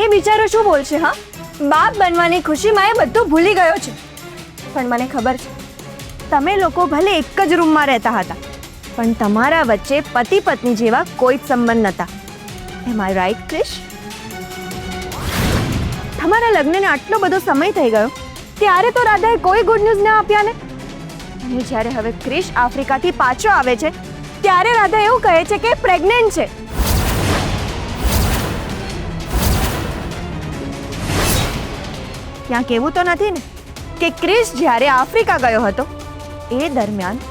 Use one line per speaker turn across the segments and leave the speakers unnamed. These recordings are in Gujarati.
એ બિચારો શું બોલશે? હા, બાપ બનવાની ખુશીમાં એ બધું ભૂલી ગયો છે. પણ મને ખબર છે, તમે લોકો ભલે એક જ રૂમમાં રહેતા હતા, પણ તમારા વચ્ચે પતિ પત્ની જેવા કોઈ જ સંબંધ નહોતા. એમ આઈ રાઈટ ક્રિશ? તમારા લગ્નને આટલો બધો સમય થઈ ગયો, ત્યારે તો રાધાએ કોઈ ગુડ ન્યૂઝ ના આપ્યા ને. અને જ્યારે હવે ક્રિશ આફ્રિકાથી પાછો આવે છે, ત્યારે રાધા એવું કહે છે કે પ્રેગ્નન્ટ છે. ત્યાં કેવું તો નથી ને કે ક્રિશ જ્યારે આફ્રિકા ગયો હતો એ દરમિયાન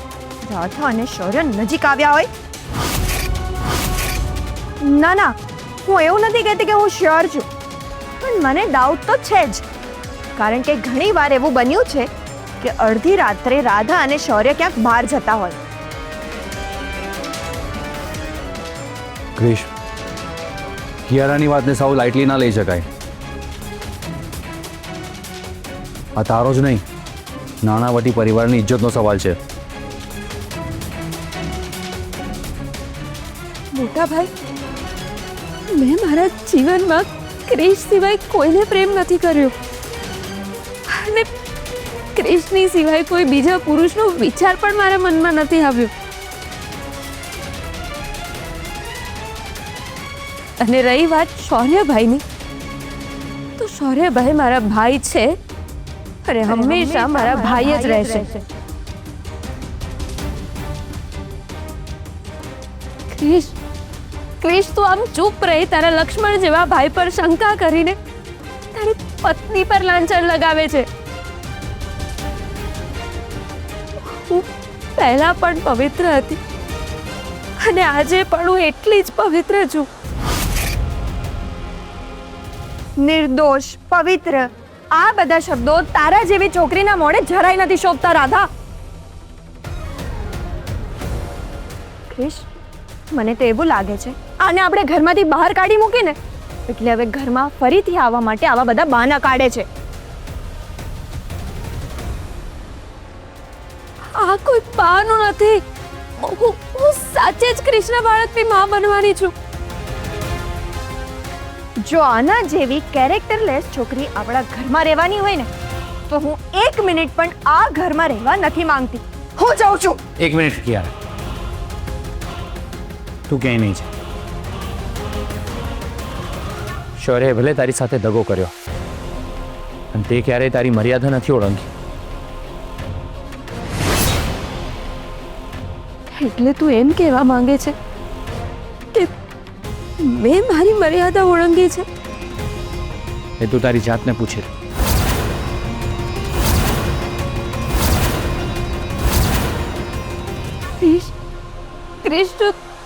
રાધા અને શૌર્ય નજીક આવ્યા હોય? ના ના, હું એવું નથી કહેતી કે હું શ્યોર છું, પણ મને ડાઉટ તો છે જ. કારણ કે ઘણી વાર એવું બન્યું છે કે અડધી રાત્રે રાધા અને શૌર્ય ક્યાંક બહાર જતા હોય.
ક્રિશ, કિયારાની વાતને સાવ લાઇટલી ના લઈ શકાય. આ તારો જ નહીં, નાણાવટી પરિવારની ઇજ્જતનો સવાલ છે.
મોટા ભાઈ, મેં મારા જીવનમાં ક્રિશ સિવાય કોઈને પ્રેમ નથી કર્યો અને ક્રિશની સિવાય કોઈ બીજા પુરુષનો વિચાર પણ મારા મનમાં નથી આવ્યો. અને રહી વાત શૌર્યભાઈની, તો શૌર્યભાઈ મારા ભાઈ છે અને હંમેશા મારા ભાઈ જ રહેશે. ક્રિશ, ક્રિશ, તું આમ ચૂપ રહી તારા લક્ષ્મણ જેવા ભાઈ પર શંકા કરીને તારી પત્ની પર લાંછન લગાવે છે. હું પહેલા પણ પવિત્ર હતી અને આજે પણ હું એટલી જ પવિત્ર છું.
નિર્દોષ, પવિત્ર, આ બધા શબ્દો તારા જેવી છોકરીના મોઢે જરાય નથી શોભતા રાધા. ક્રિશ, મને તો એવું લાગે છે આને આપણે ઘરમાંથી બહાર કાઢી મૂકીને એટલે હવે ઘરમાં ફરીથી આવવા માટે આવા બધા બહાના કાઢે છે.
આ કોઈ બહાનું નથી. હું સાચે જ કૃષ્ણ બાળકની માં બનવાની છું.
જો આના જેવી કેરેક્ટરલેસ છોકરી આપણા ઘરમાં રહેવાની હોય ને તો હું 1 મિનિટ પણ આ ઘરમાં રહેવા નથી માંગતી. હું જાઉં છું.
એક મિનિટ કિયારા, તું ક્યાંય નહીં છે. શૌર્યએ ભલે તારી સાથે દગો કર્યો અને તે ક્યારેય તારી મર્યાદા નથી ઓળંગી.
એટલે તું એમ કહેવા માંગે છે કે મેં મારી મર્યાદા ઓળંગી છે?
એ તું તારી જાતને પૂછે.
ક્રિશ, ક્રિશ,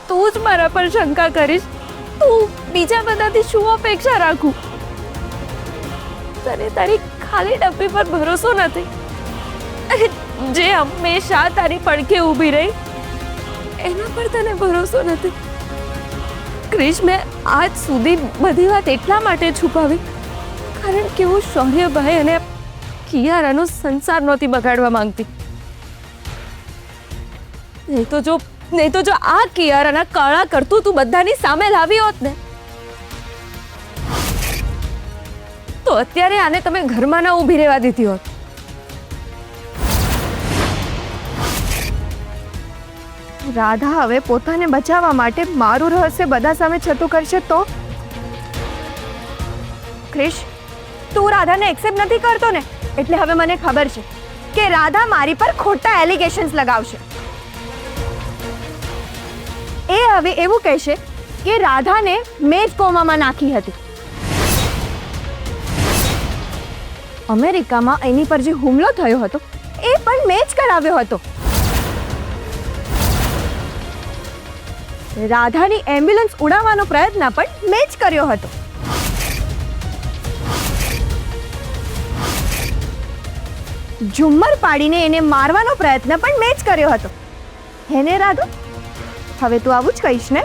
તું જ મારા પર શંકા કરીશ? તું બીજા બધાથી શું અપેક્ષા રાખું? તને તારી ખાલી ડબ્બી પર ભરોસો નથી, જે હંમેશા તારી પડખે ઊભી રહી એના પર તને ભરોસો નથી. ક્રિશ, મેં આજ સુધી બધી વાત એટલા માટે છુપાવી કારણ કે હું શૌર્યભાઈ અને કિયારાનો સંસાર નહોતી બગાડવા માંગતી. નહીં તો જો આ કિયારાના કાળા કરતૂત બધાની સામે લાવી હોત ને તો અત્યારે આને તમે ઘરમાં ના ઊભી રહેવા દીધી હોત.
રાધા હવે પોતાને બચાવવા માટે મારું રહસ્ય બધા સામે છતું કરશે તો? ક્રિશ, તું રાધાને એક્સેપ્ટ નથી કરતો ને એટલે હવે મને ખબર છે કે રાધા મારી પર ખોટા એલિગેશન્સ લગાવશે. એ હવે એવું કહેશે કે રાધાને મેં જ કોમામાં નાખી હતી. અમેરિકામાં એની પર જે હુમલો થયો હતો એ પણ મેં જ કરાવ્યો હતો. રાધાની એમ્બ્યુલન્સ ઉડાવવાનો પ્રયત્ન પણ મેં જ કર્યો હતો. ઝુમ્મર પાડીને એને મારવાનો પ્રયત્ન પણ મેં જ કર્યો હતો. હેને રાધા, હવે તું આવું જ કહીશ ને?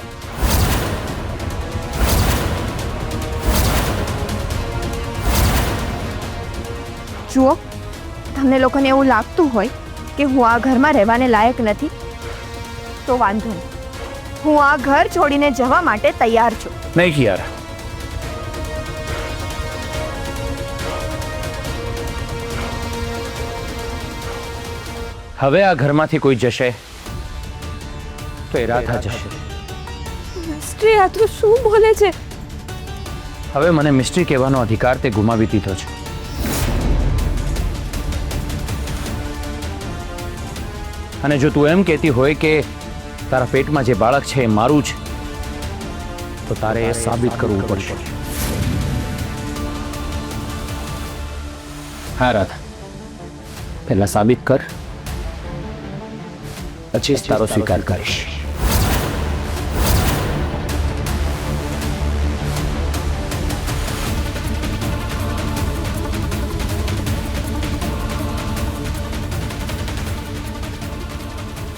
જુઓ, તમને લોકોને એવું લાગતું હોય કે હું આ ઘરમાં રહેવાને લાયક નથી તો વાંધો નહીં, હું આ ઘર છોડીને જવા માટે તૈયાર છું.
નહીં કિયારા, હવે આ ઘરમાંથી કોઈ જશે તો એ રાધા જશે.
મિસ્ટ્રી આ તું શું બોલે છે?
હવે મને મિસ્ટ્રી કહેવાનો અધિકાર તે ગુમાવી દીધો છે. અને જો તું એમ કહેતી હોય કે તારા પેટમાં જે બાળક છે એ મારું છે, તો તારે એ સાબિત કરવું પડશે. હા રાધા, પહેલા સાબિત કર, પછી જ તારો સ્વીકાર કરીશ.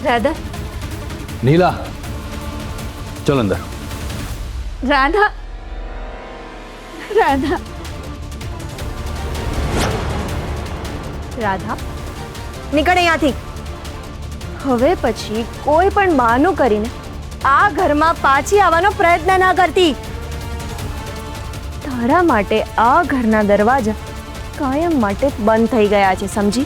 રાધા,
નીલા, ચલ અંદર.
રાધા, રાધા,
રાધા, નીકળ અહીંયાથી. હવે પછી કોઈ પણ બહાનું કરીને આ ઘરમાં પાછી આવવાનો પ્રયત્ન ના કરતી. તારા માટે આ ઘરના દરવાજા કાયમ માટે બંધ થઈ ગયા છે, સમજી?